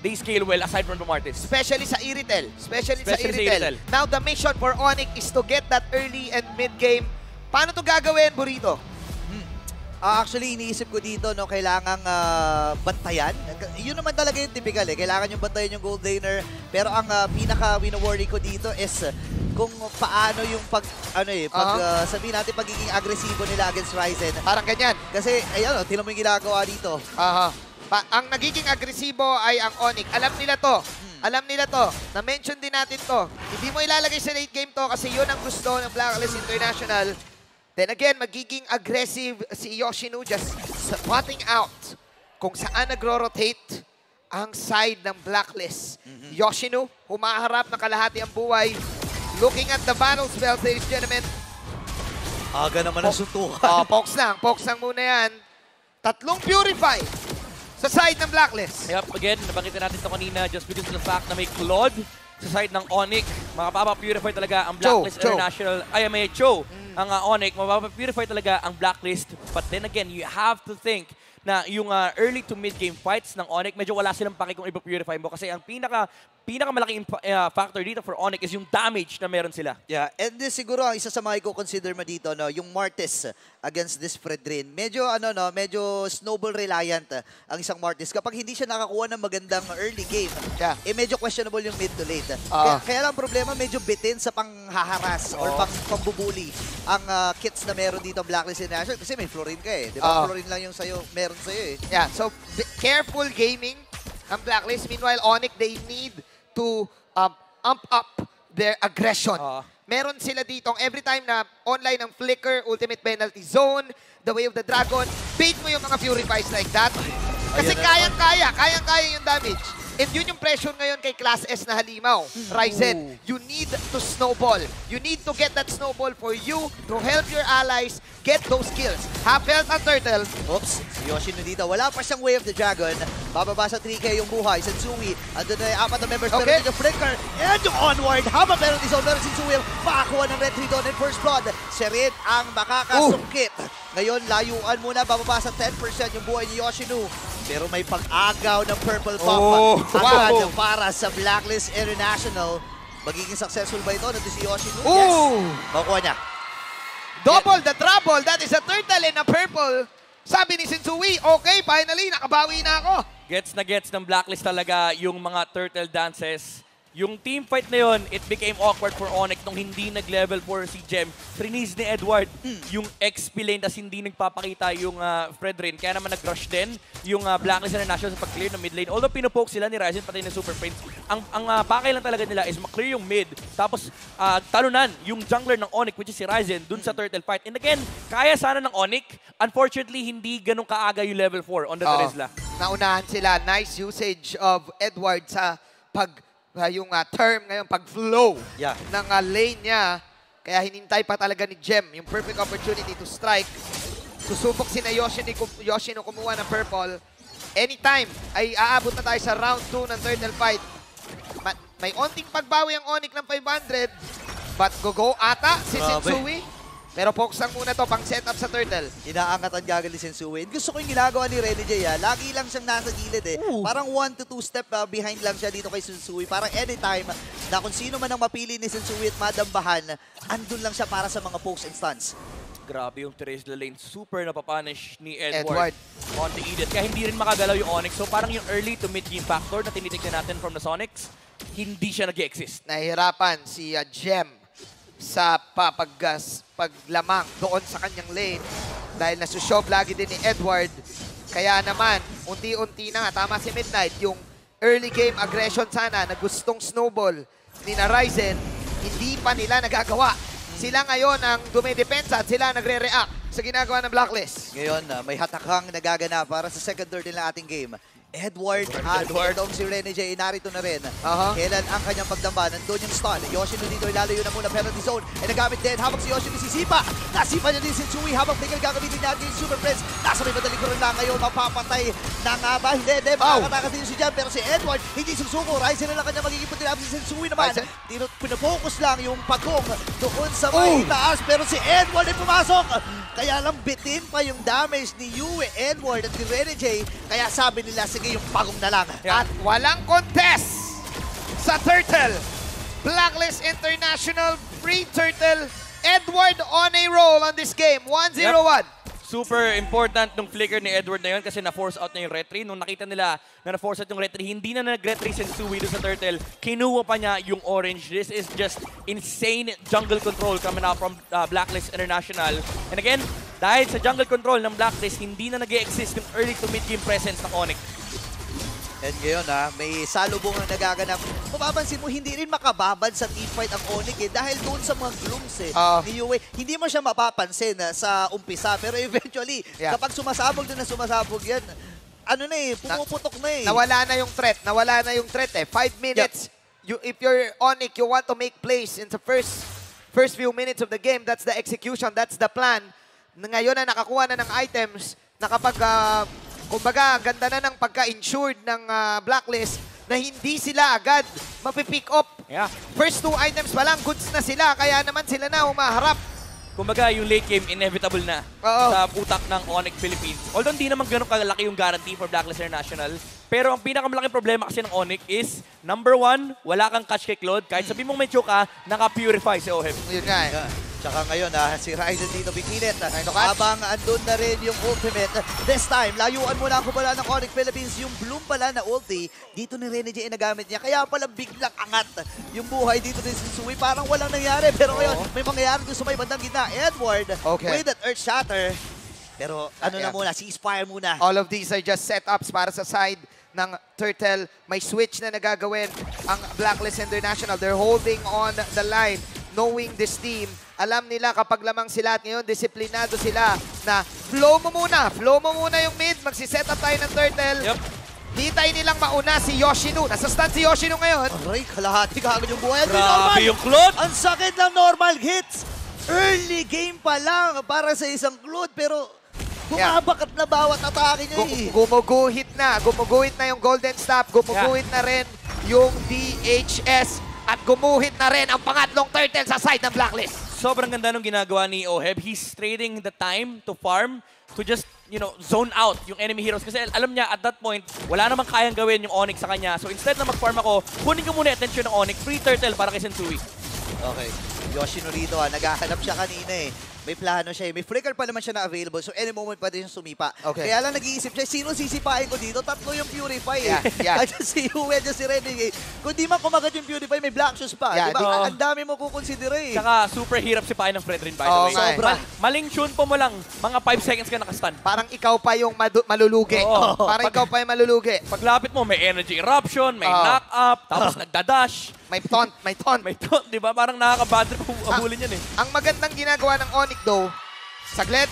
they scale well aside from the Martis. Especially sa Iritel. Especially sa Especially sa Iritel. Iritel. Now, the mission for Onyx is to get that early and mid-game. Paano to gagawin, Burrito? Actually, iniisip ko dito, no, kailangang bantayan. Yun naman talaga yung typical eh. Kailangan yung bantayan yung gold laner. Pero ang pinaka-wino-worry ko dito is kung paano yung sabihin natin, pagiging agresibo nila against Ryzen. Parang ganyan. Kasi, ayun, tinan mo yung ginagawa dito. Ang nagiging agresibo ay ang Onyx. Alam nila to. Alam nila to. Na-mention din natin to. Hindi mo ilalagay sa late game to kasi yun ang gusto ng Blacklist International. Then again, magiging aggressive si Yoshinu just spotting out kung saan nagro-rotate ang side ng Blacklist. Yoshinu, humaharap na kalahati ang buhay. Looking at the battle spells, ladies and gentlemen. Aga naman ang suntukan. Pokes lang muna yan. 3 Purify sa side ng Blacklist. Yep, again, nabanggit natin ito kanina just because of the fact na may Claude sa side ng Onyx. Makapapa-purify talaga ang Blacklist International. Ay, may Cho. Ang Onyx, mapapa-purify talaga ang Blacklist. But then again, you have to think na yung early to mid-game fights ng Onyx, medyo wala silang paki kung ipa-purify mo. Kasi ang pinakamalaking factor dito for Onyx is yung damage na meron sila. Yeah, and this siguro ang isa sa mga i-consider mo dito, no, yung Martis against this Fredrin. Medyo medyo snowball reliant ang isang Martis. Kapag hindi siya nakakuha ng magandang early game, medyo questionable yung mid to late. Kaya lang problema, medyo bitin sa panghaharas or pangbubuli ang kits na meron dito Blacklist International kasi may Florin ka eh. Di ba? Florin lang yung meron sa'yo eh. Yeah, so careful gaming ang Blacklist. Meanwhile, Onyx, they need to amp up their aggression. Meron sila dito, every time na online ang Flicker, Ultimate Penalty Zone, The Way of the Dragon, bait mo yung mga Purifies like that. Kasi kayang-kaya yung damage. And yun yung pressure ngayon kay Class S na halimaw. Ryzen, you need to snowball. You need to get that snowball for you to help your allies get those kills. Half health ang Turtle. Oops, si Yoshino dito. Wala pa siyang Way of the Dragon. Bababa sa 3K yung buhay. Sensui, andun na yung 4 na members. Pero dito Flicker, and yung onward. Habang meron din pero Sensui makakuha ng Red 3 doon and first blood. Siya rin ang makakasungkit. Ngayon, layuan muna. Bababa sa 10% yung buhay ni Yoshino. Pero may pag-agaw ng Purple Pump agad para sa Blacklist International. Magiging successful ba ito? Nandun si Yoshino? Yes! Makuha niya. Double the trouble. That is a Turtle and a Purple. Sabi ni Sensui, okay, finally, nakabawi na ako. Gets ng Blacklist talaga yung mga Turtle dances. Yung team fight na yun, it became awkward for Onyx nung hindi nag-level 4 si Gem. Trinis ni Edward yung XP lane tas hindi nagpapakita yung Fredrin. Kaya naman nag-rush din yung Blacklist International sa pag-clear ng mid lane. Although pinopoke sila ni Ryzen pati ng Super Prince. Ang pakay lang talaga nila is ma-clear yung mid. Tapos talunan yung jungler ng Onyx which is si Ryzen dun sa Turtle fight. And again, kaya sana ng Onyx. Unfortunately, hindi ganun kaaga yung level 4 on the Terizla. Naunahan sila. Nice usage of Edward sa yung term ngayon, pag-flow ng lane niya. Kaya hinintay pa talaga ni Gem yung perfect opportunity to strike. Susubok si na Yoshino kumuha ng purple. Anytime ay aabot na tayo sa round 2 ng Turtle fight. May onting pagbawi ang Onyx ng 500. But go ata si Sensui. Pero focus lang muna to pang setup sa Turtle. Inaangat ang gagal ni Sensui. Gusto ko yung ginagawa ni Rene J. Lagi lang siyang nasa gilid eh. Parang 1 to 2 step behind lang siya dito kay Sensui. Parang anytime na kung sino man ang mapili ni Sensui at madambahan, andun lang siya para sa mga pokes and stuns. Grabe yung Terizla lane. Super napapunish ni Edward on the Edith. Kaya hindi rin makagalaw yung Onyx. So parang yung early to mid-game factor na tinitignan natin from the Sonics, hindi siya nag-exist. Nahihirapan si Gem sa paglamang doon sa kanyang lane dahil nasushove lagi din ni Edward. Kaya naman, unti-unti na nga, tama si Midnight, yung early game aggression sana na gustong snowball ni na Ryzen, hindi pa nila nagagawa. Sila ngayon ang dumidepensa at sila nagre-react sa ginagawa ng Blacklist. Ngayon, may hatakang nagaganap para sa second third ng ating game. Edward itong si Rene J, narito na rin. Kailan ang kanyang pagdamba? Nandun yung stun. Yoshino dito, ilalayo na muna penalty zone. E nagamit din habang si Yoshino sisipa. Nasipa niya din si Sensui habang tinggal gagamitin natin yung Super Prince. Nasa may madaling ko rin lang ngayon. Mapapatay na nga ba? Hindi. Makakatakas din si Jam. Pero si Edward, hindi susuko. Ryzen na lang kanya magiging putinap. Si Sensui naman, pinapokus lang yung pagong doon sa may taas. Pero si Edward ay pumasok. Kaya lang bitin pa yung damage ni Yue, Edward at ni Rene J. Kaya sabi nila, sige, yung pagong na lang. At walang contest sa Turtle. Blacklist International, Free Turtle, Edward on a roll on this game. 1-0-1. Super important nung flicker ni Edward na yun kasi na-force out na yung retry. Nung nakita nila na na-force out yung retry, hindi na nag-retry si Sui doon sa Turtle. Kinuha pa niya yung orange. This is just insane jungle control coming out from Blacklist International. And again, dahil sa jungle control ng Blacklist, hindi na nag-exist yung early to mid-game presence ng Onyx. And ngayon may salubong ang nagaganap. Mapapansin mo, hindi rin makababad sa teamfight ang Onyx dahil doon sa mga glooms ni Yue. Hindi mo siya mapapansin sa umpisa, pero eventually, kapag sumasabog din na sumasabog yan, pumuputok na Nawala na yung threat. 5 minutes. If you're Onyx, you want to make plays in the first few minutes of the game. That's the execution. That's the plan. Ngayon na nakakuha na ng items na kapag kumbaga, ganda na ng pagka-insured ng Blacklist na hindi sila agad mapipick up. First 2 items pa lang, goods na sila. Kaya naman sila na humaharap. Kumbaga, yung late game, inevitable na sa utak ng Onyx Philippines. Although hindi naman ganun kalaki yung guarantee for Blacklist International. Pero ang pinakamalaking problema kasi ng Onyx is, number 1, wala kang catch kay Claude. Kahit sabi mong may choke naka-purify si Oheb. Yun nga Tsaka ngayon, si Ryzen dito bikilit. Habang andun na rin yung ultimate. This time, layuan mo lang ko pala ng Onyx Philippines. Yung Bloom pala na ulti, dito ni Rene J nagamit niya. Kaya pala biglang angat yung buhay dito ni Sui. Parang walang nangyari. Pero ngayon, may mangyayari dito sa may bandang gitna. Edward, with that Earth Shatter. Pero na muna, ceasefire muna. All of these are just setups para sa side ng Turtle. May switch na nagagawin ang Blacklist International. They're holding on the line, knowing this team. Alam nila kapag lamang sila at ngayon, disiplinado sila na flow mo muna yung mid. Magsiset up tayo ng Turtle. Hitay nilang mauna si Yoshino. Nasa stand si Yoshino ngayon. Aray, kalahati ka agad yung buhay. Grabe yung Claude! Ang sakit ng normal hits. Early game pa lang para sa isang Claude, pero bumabakat na bawat atake niya Gumuguhit na yung Golden Staff. Gumuguhit na rin yung DHS. At gumuhit na rin ang pangatlong Turtle sa side ng Blacklist. Sobrang ganda nung ginagawa ni Oheb. He's trading the time to farm to just, zone out yung enemy heroes. Kasi alam niya, at that point, wala namang kayang gawin yung Onyx sa kanya. So instead na mag-farm ako, kunin ko muna attention ng Onyx. Free Turtle para kay Sensui. Okay. Yoshino rito naghahanap siya kanina May plano siya May flicker pa naman siya na available. So any moment pwede siyang sumipa. Kaya lang nag-iisip siya, sino sisipain ko dito? 3 yung Purify At si Yue, si Renegade. Kung di man kumagat yung Purify, may Black Shoes pa. Diba? Ang dami mo kukonsider Tsaka super hirap sipain ng Fredrin by the way. Sobra. Maling tune po mo lang, mga 5 seconds ka nakastun. Parang ikaw pa yung malulugi. Parang ikaw pa yung malulugi. Paglapit mo, may energy eruption, may knock-up, tapos nagdadash. May taunt. May taunt, di ba? Parang nakaka-bad trip kung abulin yan Ang magandang ginagawa ng Onyx though, saglit,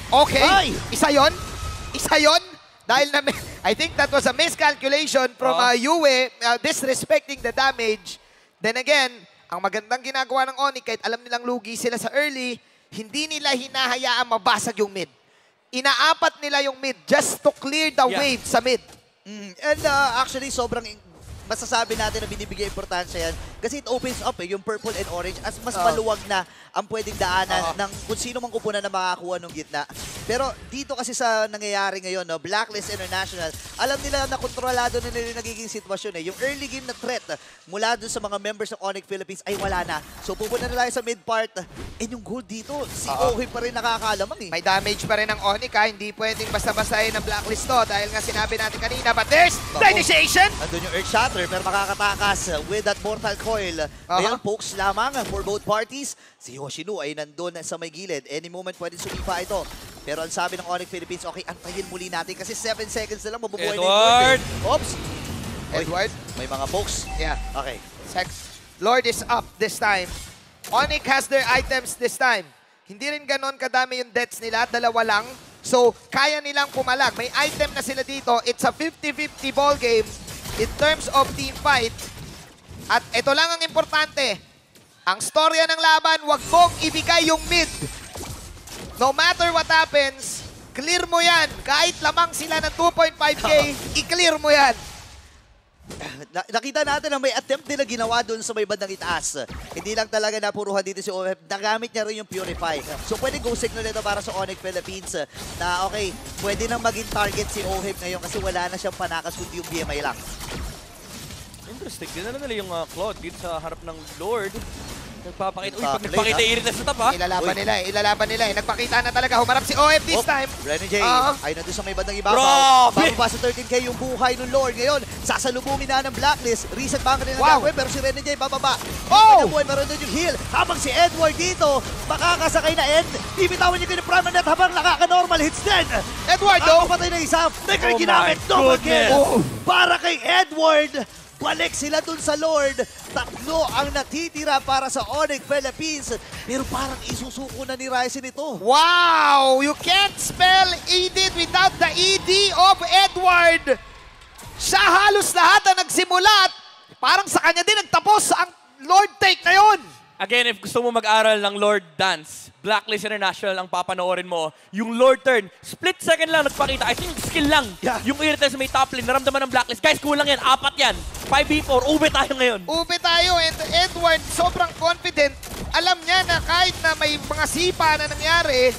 Isa yon. Dahil na, I think that was a miscalculation from Yue, disrespecting the damage. Then again, ang magandang ginagawa ng Onyx, kahit alam nilang lugi sila sa early, hindi nila hinahayaan mabasag yung mid. Inaapat nila yung mid just to clear the wave sa mid. And actually, sobrang masasabi natin na binibigay importansya yan kasi it opens up yung purple and orange as mas maluwag na ang pwedeng daanan ng kung sino mang kupunan na makakuha ng gitna. Pero dito kasi sa nangyayari ngayon, Blacklist International, alam nila na kontrolado na nila yung nagiging sitwasyon. Yung early game na threat mula dun sa mga members ng Onyx Philippines ay wala na. So pupunta na tayo sa mid part. And yung goal dito, si Oheb pa rin nakakalamang May damage pa rin ng Onyx Hindi pwedeng basta-bastahin ng Blacklist to dahil nga sinabi natin kanina. But there's the initiation! Andun yung Earth Shatter pero makakatakas with that Mortal Coil. Ngayon, pokes lamang for both parties. Si Yoshino ay nandun sa may gilid. Any moment pwede sumipa ito. Pero ang sabi ng Onyx Philippines, okay, antayin muli natin kasi 7 seconds na lang mabubuhay na Edward! Oops! Edward? May mga pokes. Okay. Lord is up this time. Onyx has their items this time. Hindi rin ganon kadami yung deaths nila, 2 lang. So, kaya nilang pumalag. May item na sila dito. It's a 50-50 ball game in terms of team fight. At ito lang ang importante. Ang storya ng laban, wag mong ibigay yung mid. No matter what happens, clear mo yan. Kahit lamang sila ng 2.5K, i-clear mo yan. Nakita natin na may attempt nila ginawa doon sa may bandang itaas. Hindi lang talaga napuruhan dito si OHEB. Nagamit niya rin yung Purify. So pwede go signal ito para sa Onyx Philippines na okay, pwede nang maging target si OHEB ngayon kasi wala na siyang panakas kundi yung BMI lang. Interesting. Dinala nila yung Claude dito sa harap ng Lord. Nagpapakita. Uy, pag Backplate, nagpakita Irit na sa top, ha? Ilalaban nila eh. Nagpakita na talaga. Humarap si OF this time. Renny J, ay na doon sa may bandang Grabe! ibabaw. Bababa sa 13K yung buhay ng Lord. Ngayon, sasalubungin na ng Blacklist. Reset ba ang kanilang gagawin, pero si Renny J bababa. Oh! Meron doon yung heal. Habang si Edward dito, makakasakay na end. Bibitawan niya kanyang permanent habang nakaka-normal hits din. Edward, though. Patay na isa. Necker Oh ginamit. my Double goodness. kill. Para kay Edward. Balik sila dun sa Lord. Tatlo ang natitira para sa Onyx Philippines. Pero parang isusuko na ni Ryzen ito. Wow! You can't spell Edith without the ED of Edward. Siya halos lahat ang nagsimula at parang sa kanya din nagtapos ang Lord take na yun. Again, if gusto mo mag-aral ng Lord Dance, Blacklist International ang papanoorin mo. Yung Lord turn, split second lang nagpakita. I think skill lang. Yeah. Yung Irritel sa may top lane, naramdaman ng Blacklist. Guys, kulang yan. 4 yan. 5v4. Ube tayo ngayon. Ube tayo and Edward sobrang confident. Alam niya na kahit na may mga sipa na nangyari,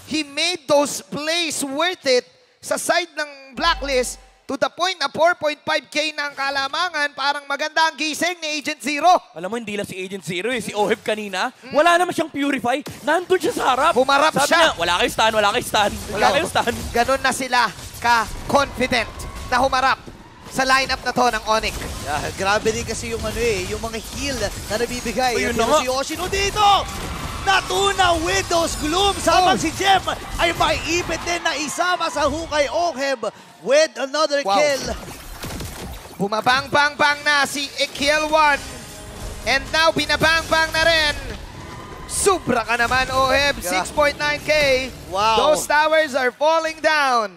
he made those plays worth it sa side ng Blacklist to the point na 4.5k na ang kalamangan. Parang maganda ang gising ni Agent Zero. Alam mo, hindi lang si Agent Zero eh. Si OHEB kanina, wala naman siyang Purify. Nandun siya sa harap. Humarap Sabi siya. niya, wala kayo stun, wala kayo stun. Wala kayo stun. Ganon na sila ka-confident na humarap sa lineup na to ng Onyx. Grabe din kasi yung yung mga heal na nabibigay. Ayun Pero na nga. si Yoshino dito! Natuna Widow's Gloom habang si Jem ay maiipit din na isama sa hukay OHEB with another kill. Bumabang-bang-bang na si Kill 1. And now binabang-bang na rin. Sobra ka naman, OHEB. 6.9k. Wow. Those towers are falling down.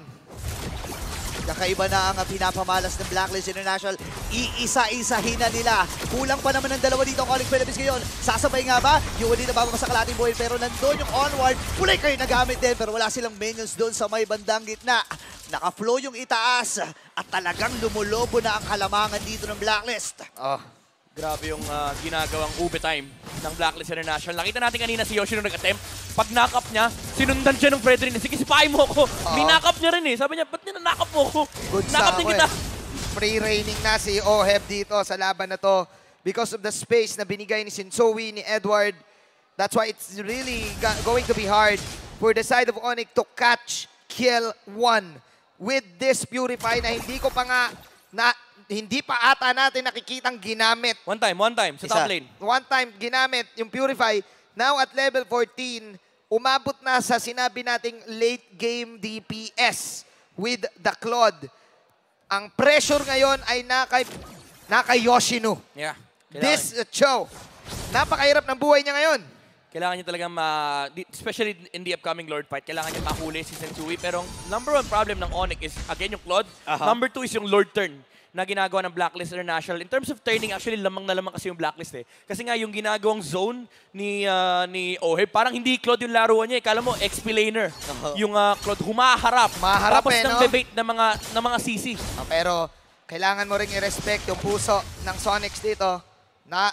Kakaiba na ang pinapamalas ng Blacklist International. Iisa-isahin na nila. Kulang pa naman ng dalawa dito ang Onyx Philippines ngayon. Sasabay nga ba? Yung hindi na bababa sa kalating buhay pero nandun yung onward. Pulay kayo nagamit din pero wala silang minions doon sa may bandang gitna. Naka-flow yung itaas at talagang lumulobo na ang kalamangan dito ng Blacklist. Grabe yung ginagawang ube time ng Blacklist International. Nakita natin kanina si Yoshino nag-attempt. Pag knock-up niya, sinundan siya ng Fredrin. Sige, sipahin mo ako. Minakap niya rin eh. Sabi niya, ba't niya-knock-up mo ako? Knock-up din kita. Free reigning na si OHEB dito sa laban na to because of the space na binigay ni Sinsowi, ni Edward. That's why it's really going to be hard for the side of Onyx to catch Kill 1 with this Purify na hindi ko pa nga hindi pa ata natin nakikitang ginamit. One time sa top lane. One time ginamit yung Purify. Now at level 14, umabot na sa sinabi nating late game DPS with the Claude. Ang pressure ngayon ay naka Yoshino. Yeah. This show. Napakahirap ng buhay niya ngayon. Kailangan niya talagang especially in the upcoming Lord fight, kailangan niya mahuli si Sensui. Pero ang number 1 problem ng Onyx is, again, yung Claude. Number 2 is yung Lord turn na ginagawa ng Blacklist International. In terms of turning, actually, lamang na lamang kasi yung Blacklist eh. Kasi nga, yung ginagawang zone ni OHEB, parang hindi Claude yung laruan niya eh. Kala mo, XP laner. Yung Claude humaharap. Tapos eh, ng no? debate ng mga CC. Pero kailangan mo ring i-respect yung puso ng Sonics dito na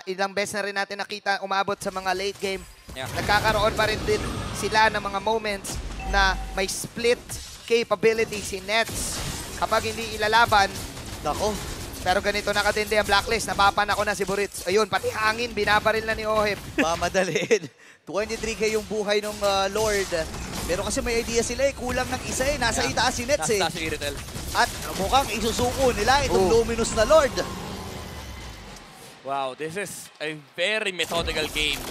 ilang beses na rin natin nakita umabot sa mga late game. Yeah. Nagkakaroon pa rin din sila ng mga moments na may split capability si Nets kapag hindi ilalaban. Nako. Pero ganito nakatindi ang Blacklist. Napapan ako na si Buritz. Ayun, pati hangin, binabaril na ni OHEB. Mamadaliin. 23k yung buhay ng Lord. Pero kasi may idea sila eh. Kulang ng isa eh. Nasa itaas si Nets eh. Nasa si Irritel. At mukhang isusuko nila itong Luminous na Lord. Wow, this is a very methodical game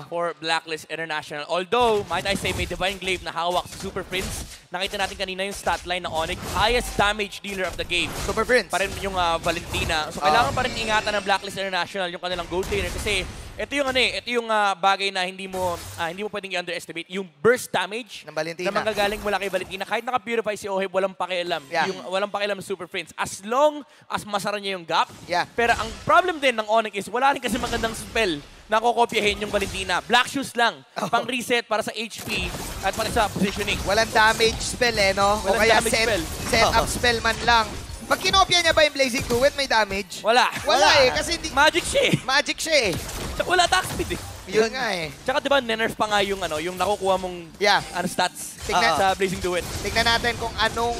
for Blacklist International. Although, might I say, may Divine Glaive na hawak sa Super Prince. Nakita natin kanina yung stat line ng Onyx. Highest damage dealer of the game. Super Prince. Pa rin yung Valentina. So, kailangan pa rin ingatan ng Blacklist International yung kanilang gold laner. Kasi, ito yung bagay na hindi mo pwedeng i-underestimate. Yung burst damage ng Valentina na manggagaling mula kay Valentina. Kahit naka-purify si OHEB, walang pakialam. Yeah. Yung walang pakialam ng Super Prince. As long as masara niya yung gap. Yeah. Pero ang problem din ng Onyx is wala rin kasi magandang spell na kokopyahin yung Valentina. Black Shoes lang. Pang reset para sa HP at para sa positioning. Walang damage spell eh, no? Walang o kaya damage spell. set up spell man lang. Pag kinopya niya ba yung Blazing Duet, may damage? Wala. Wala eh, kasi hindi... Magic siya eh. Magic siya eh. Tsaka wala attack speed eh. Yun nga eh. Tsaka diba, nerf pa nga yung, yung nakukuha mong stats Tignan. sa Blazing Duet. Tignan natin kung anong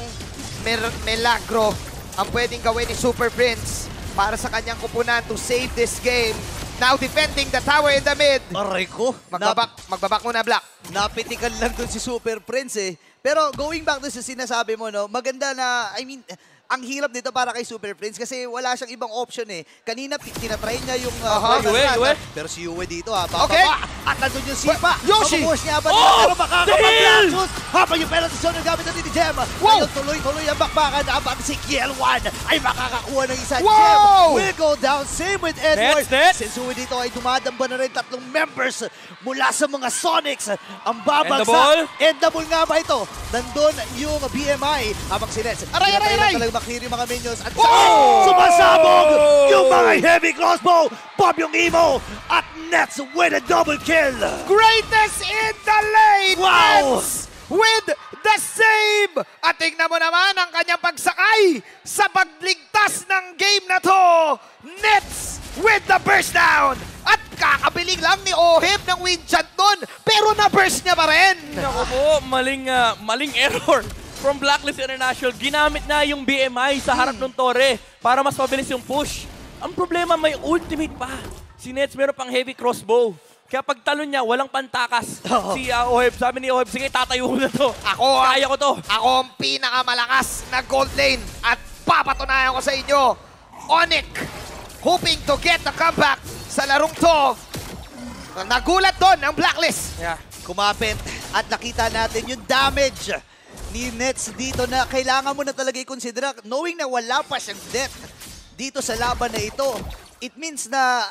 milagro ang pwedeng gawin ni Super Prince para sa kanyang kupunan to save this game. Now defending the tower in the mid. Aray ko. Magbabak muna, Black. Napitikan lang dun si Super Prince eh. Pero going back dun sa sinasabi mo, no, maganda na, I mean, ang hirap nito para kay Super Prince kasi wala siyang ibang option eh. Kanina, tinatry niya yung... Yue. Pero si Yue dito Okay. At nandun yung Sipa. Yoshi! Mabubush niya ba? Oh! Pero makakapag-laxos. Habang yung penalty zone ang gamit natin ni Jem. Wow! Ngayon tuloy-tuloy ang bakbakan. Habang si Kiel1 ay makakakuha ng isa. Wow! Jem will go down. Same with Edward. Nets. Si Yue dito ay dumadamba na rin 3 members mula sa mga Sonics. Ang babagsak. Endable nga ba ito? Nandun yung BMI. Habang si Nets. Aray! Talagang makiri yung mga minions. At sumasabog yung mga heavy crossbow. Bob yung Evo. At Nets with a double kill. Greatest in the lane! Wow! Nets with the save! At tingnan mo naman ang kanyang pagsakay sa pagligtas ng game na to. Nets with the burst down! At kakabiling lang ni Oheb ng win chant nun, pero na-burst niya pa rin. Naku po, maling error from Blacklist International. Ginamit na yung BMI sa harap ng Torre para mas mabilis yung push. Ang problema, may ultimate pa. Si Nets meron pang heavy crossbow. Kaya pag talon niya, walang pantakas. Si Oheb, sabi ni Oheb, sige, tatayo ko na to. Kaya ko to. Ako ang pinakamalakas na gold lane at papatunayan ko sa inyo. Onyx, hoping to get the comeback sa larong to. Nagulat doon ang Blacklist. Kumapit at nakita natin yung damage ni Nets dito na kailangan mo na talaga i-consider. Knowing na wala pa siyang death dito sa laban na ito, it means na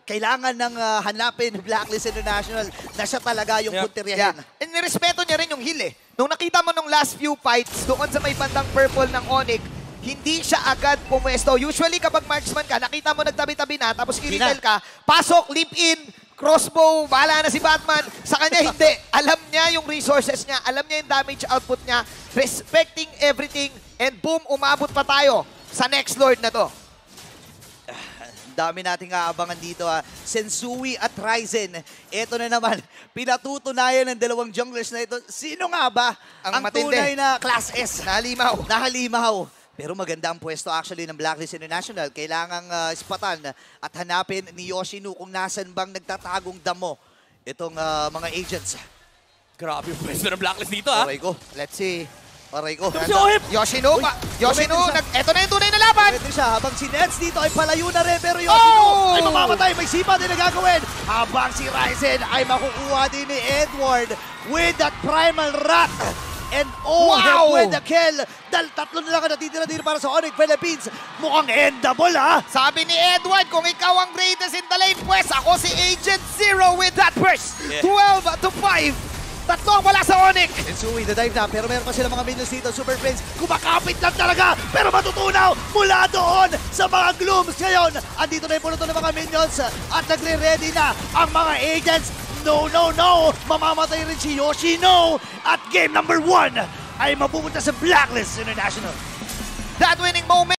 kailangan ng hanapin Blacklist International na siya talaga yung punteriyahin. And nirespeto niya rin yung heal eh. Nung nakita mo nung last few fights, doon sa may bandang purple ng Onyx, hindi siya agad pumwesto. Usually kapag marksman ka, nakita mo nagtabi-tabi na, tapos kiritel ka, pasok, leap in, crossbow, bahala na si Batman. Sa kanya hindi. Alam niya yung resources niya, alam niya yung damage output niya, respecting everything, and boom, umabot pa tayo sa next Lord na to. Dami nating aabangan dito Sensui at Ryzen. Ito na naman, pinatutunayan ng dalawang junglers na ito. Sino nga ba ang tunay na Class S? Nahalimaw. Pero maganda ang pwesto actually ng Blacklist International. Kailangang ispatan at hanapin ni Yoshino kung nasan bang nagtatagong damo itong mga agents. Grabe yung pwesto ng Blacklist dito Aray ko. Let's see. Aray ko. Si Oheb! Yoshino, eto na yung tunay na laban. Pwede siya. Habang si Nets dito ay palayo na rin. Pero Yoshino ay mamamatay. May sipa din na gagawin. Habang si Ryzen ay makukuha din ni Edward with that primal rat. And Oheb with the kill. Dahil 3 na lang ang natitira din para sa Onyx Philippines. Mukhang endable Sabi ni Edward, kung ikaw ang greatest in the lane, pues ako si Agent Zero with that burst. 12-5. 3 wala sa Onyx. Sensui, the dive na. Pero meron pa sila mga minions dito. Super Prince, kumakapit lang talaga. Pero matutunaw mula doon sa mga glooms. Ngayon, andito na yung puno ng mga minions. At nagre-ready na ang mga agents. No. Mamamatay rin si Yoshino. At game number 1 ay mapupunta sa Blacklist International. That winning moment.